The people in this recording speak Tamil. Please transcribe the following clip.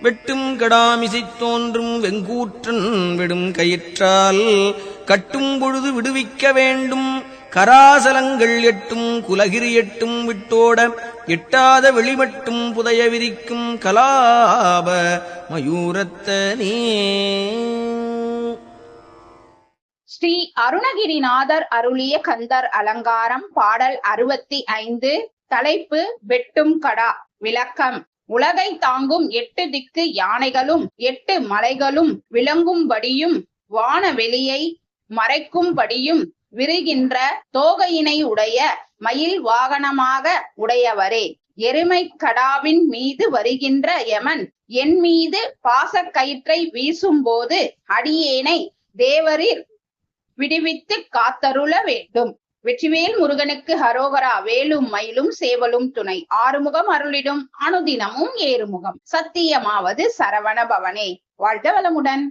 வெட்டும் கடாமிசை தோன்றும் வெங்கூற்றன் விடும் கயிற்றால் கட்டும் பொழுது விடுவிக்க வேண்டும். கராசலங்கள் எட்டும் குலகிரி எட்டும் விட்டோட எட்டாத வெளிமட்டும் புதைய விரிக்கும் கலாப மயூரத்தனே. ஸ்ரீ அருணகிரிநாதர் அருளிய கந்தர் அலங்காரம் பாடல் 65. தலைப்பு வெட்டும் கடா. விளக்கம். உலகை தாங்கும் 8 திக்கு யானைகளும் 8 மலைகளும் விளங்கும்படியும் வானவெளியை மறைக்கும்படியும் விரிகின்ற தோகையினை உடைய மயில் வாகனமாக உடையவரே. எருமை கடாவின் மீது வருகின்ற யமன் என் மீது பாசக்கயிற்றை வீசும் போது அடியேனை தேவரில் விடுவித்து காத்தருள வேண்டும். வெற்றிவேல் முருகனுக்கு ஹரோகரா. வேலும் மயிலும் சேவலும் துணை. ஆறுமுகம் அருளிடும் அனுதினமும் ஏறுமுகம். சத்தியமாவது சரவண பவனே. வாழ்க வளமுடன்.